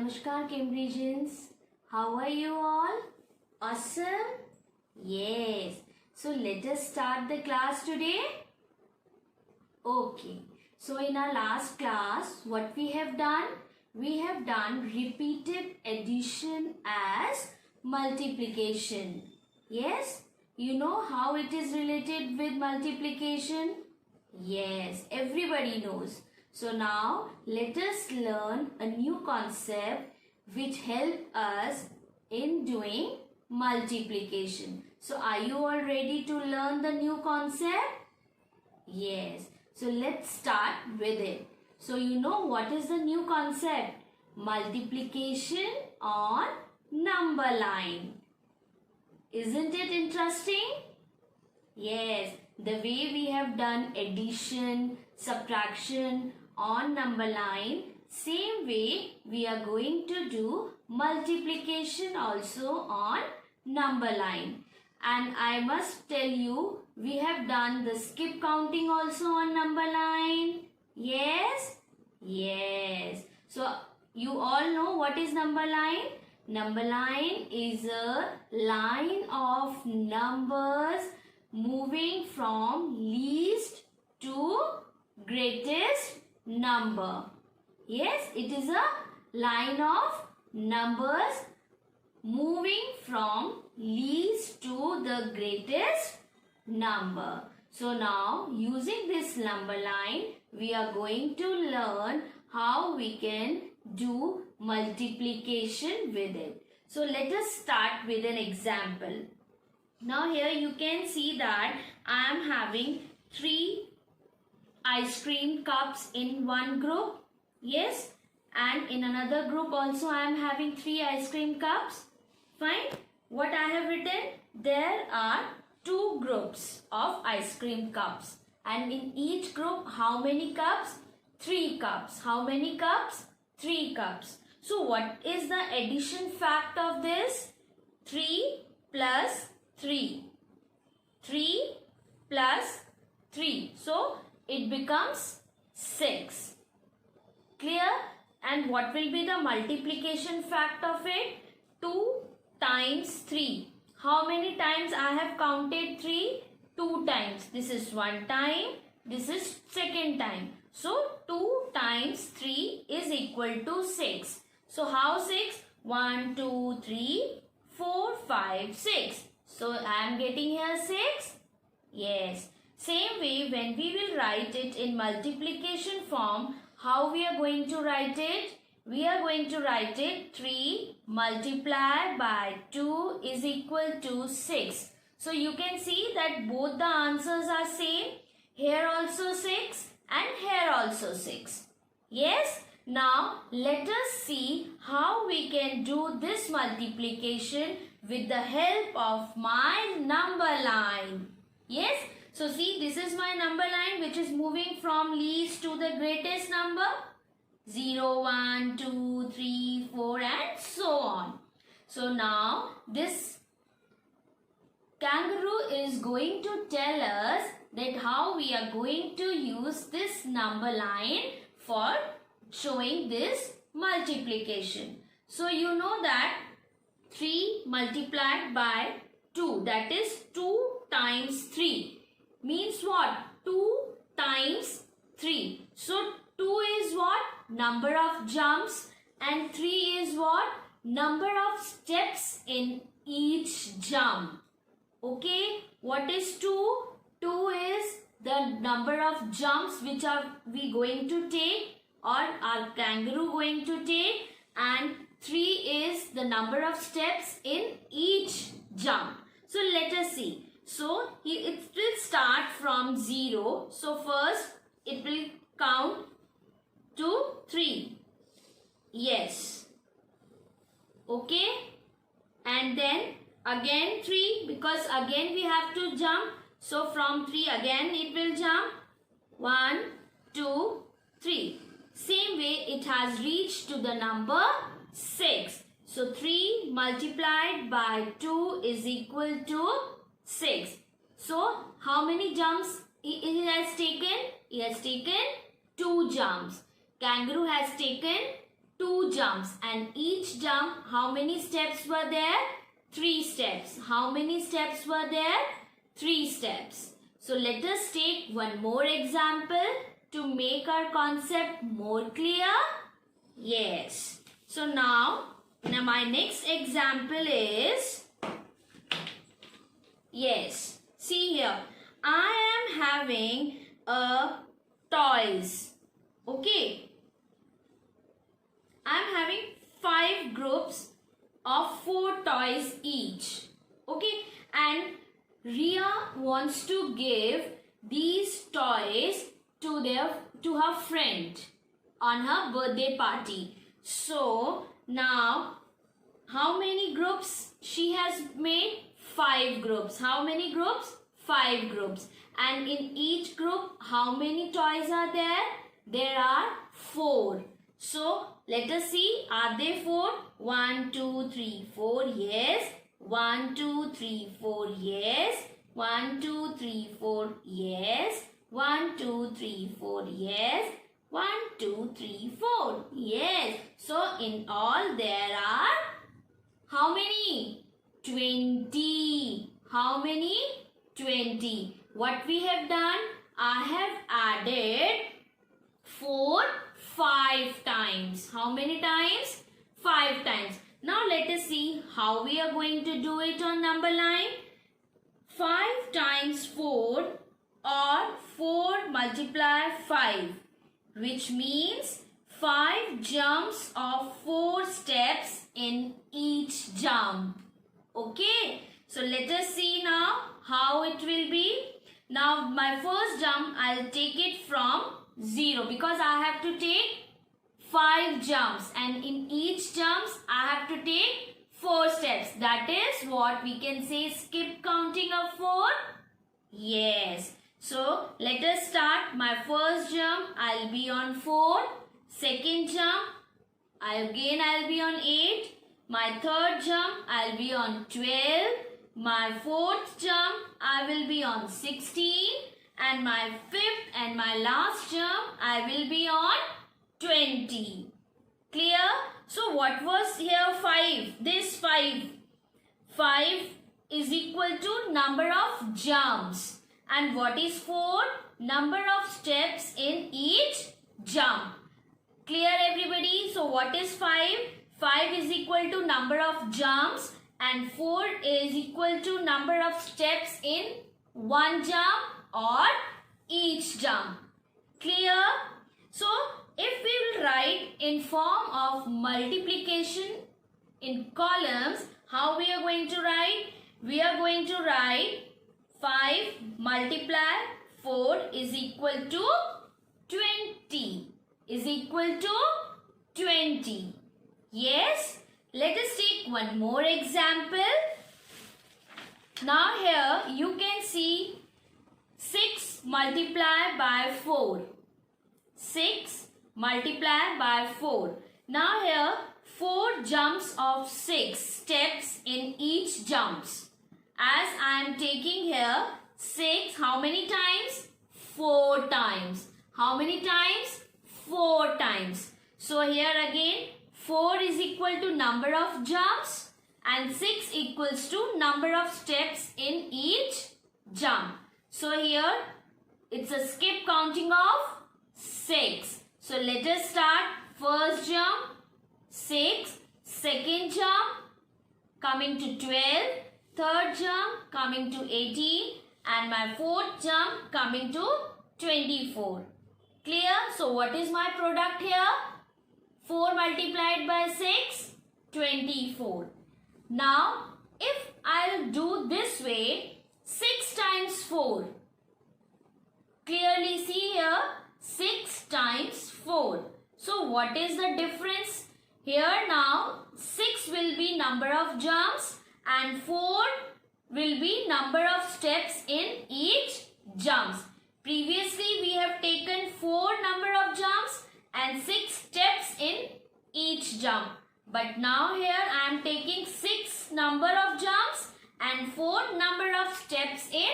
Namaskar Cambridgians. How are you all? Awesome? Yes. So let us start the class today. Okay. So in our last class, what we have done? We have done repeated addition as multiplication. Yes? You know how it is related with multiplication? Yes, everybody knows. So now let us learn a new concept which help us in doing multiplication. So are you all ready to learn the new concept? Yes. So let's start with it. So you know what is the new concept? Multiplication on number line. Isn't it interesting? Yes, the way we have done addition, subtraction on number line, same way we are going to do multiplication also on number line. And I must tell you, we have done the skip counting also on number line. Yes? Yes. So, you all know what is number line? Number line is a line of numbers moving from least to greatest number. Yes, it is a line of numbers moving from least to the greatest number. So now using this number line, we are going to learn how we can do multiplication with it. So let us start with an example. Now here you can see that I am having 3 ice cream cups in one group. Yes. And in another group also I am having 3 ice cream cups. Fine. What I have written? There are 2 groups of ice cream cups. And in each group how many cups? 3 cups. How many cups? 3 cups. So what is the addition fact of this? 3 plus 3. 3 plus 3. So it becomes 6. Clear? And what will be the multiplication fact of it? 2 times 3. How many times I have counted 3? 2 times. This is 1 time. This is second time. So 2 times 3 is equal to 6. So how 6? 1, 2, 3, 4, 5, 6. So I am getting here 6. Yes. Same way when we will write it in multiplication form, how we are going to write it? We are going to write it 3 multiplied by 2 is equal to 6. So you can see that both the answers are same. Here also 6 and here also 6. Yes? Now let us see how we can do this multiplication with the help of my number line. Yes? So see, this is my number line which is moving from least to the greatest number. 0, 1, 2, 3, 4 and so on. So now this kangaroo is going to tell us that how we are going to use this number line for showing this multiplication. So you know that 3 multiplied by 2, that is 2 times 3 means what? 2 times 3. So 2 is what? Number of jumps and 3 is what? Number of steps in each jump. Okay, what is 2? 2 is the number of jumps which are we going to take or our kangaroo going to take, and 3 is the number of steps in each jump. So let us see. So it will start from 0. So first it will count to 3. Yes. Okay. And then again 3 because again we have to jump. So from 3 again it will jump. 1, 2, 3. Same way it has reached to the number 6. So 3 multiplied by 2 is equal to 6. So how many jumps it has taken? It has taken 2 jumps. Kangaroo has taken 2 jumps, and each jump, how many steps were there? 3 steps. How many steps were there? 3 steps. So let us take one more example to make our concept more clear. Yes. So now my next example is, yes, see here, I am having toys. Okay. I am having 5 groups of 4 toys each. Okay. And Ria wants to give these toys to her friend on her birthday party. So now, how many groups she has made? 5 groups. How many groups? 5 groups. And in each group, how many toys are there? There are 4. So let us see. Are they 4? 1, 2, 3, 4. Yes. 1, 2, 3, 4. Yes. 1, 2, 3, 4. Yes. 1, 2, 3, 4. Yes. 1, 2, 3, 4. Yes. So in all there are how many? 20. How many? 20. What we have done? I have added 4 5 times. How many times? 5 times. Now let us see how we are going to do it on number line. 5 times 4 or 4 multiply 5, which means 5 jumps of 4 steps in each jump. Okay. So let us see now how it will be. Now my first jump, I'll take it from 0 because I have to take 5 jumps, and in each jumps I have to take 4 steps. That is what we can say skip counting of 4. Yes. So let us start. My first jump, I'll be on 4. Second jump, I'll be on 8. My third jump, I'll be on 12. My fourth jump, I will be on 16. And my fifth and my last jump, I will be on 20. Clear? So what was here 5? This 5. 5 is equal to number of jumps. And what is 4? Number of steps in each jump. Clear everybody? So what is 5? 5 is equal to number of jumps and 4 is equal to number of steps in one jump or each jump. Clear? So if we will write in form of multiplication in columns, how we are going to write? We are going to write 5 multiply 4 is equal to 20. Is equal to 20. Yes. Let us take one more example. Now here you can see 6 multiplied by 4. 6 multiplied by 4. Now here 4 jumps of 6 steps in each jumps. As I am taking here 6, how many times? 4 times. How many times? 4 times. So here again 4 is equal to number of jumps and 6 equals to number of steps in each jump. So here it's a skip counting of 6. So let us start. First jump 6, second jump coming to 12, third jump coming to 18 and my fourth jump coming to 24. Clear? So what is my product here? 4 multiplied by 6, 24. Now, if I'll do this way, 6 times 4. Clearly see here, 6 times 4. So, what is the difference? Here now, 6 will be number of jumps and 4 will be number of steps in each jumps. Previously, we have taken 4 number of jumps and 6 steps in each jump. But now here I am taking 6 number of jumps and 4 number of steps in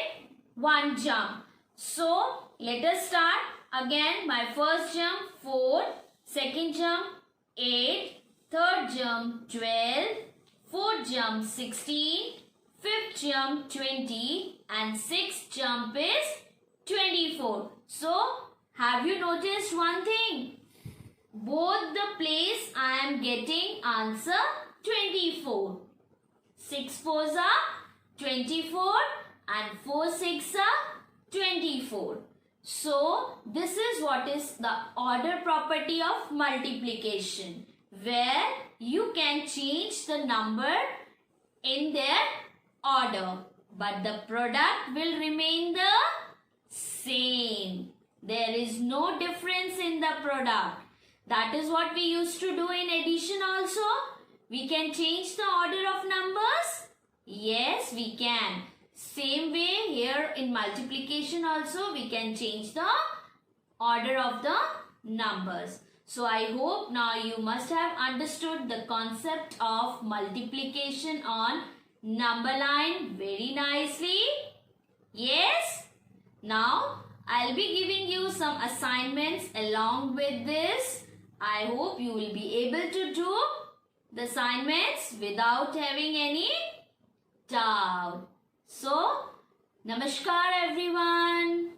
one jump. So let us start. Again my first jump 4, second jump 8, third jump 12, fourth jump 16, fifth jump 20 and sixth jump is 24. So, have you noticed one thing? Both the place I am getting answer 24. 6 fours are 24 and 4 6 are 24. So, this is what is the order property of multiplication, where you can change the number in their order, but the product will remain the same. There is no difference in the product. That is what we used to do in addition also. We can change the order of numbers. Yes, we can. Same way here in multiplication also we can change the order of the numbers. So I hope now you must have understood the concept of multiplication on number line very nicely. Yes? Now I'll be giving you some assignments along with this. I hope you will be able to do the assignments without having any doubt. So, Namaskar everyone.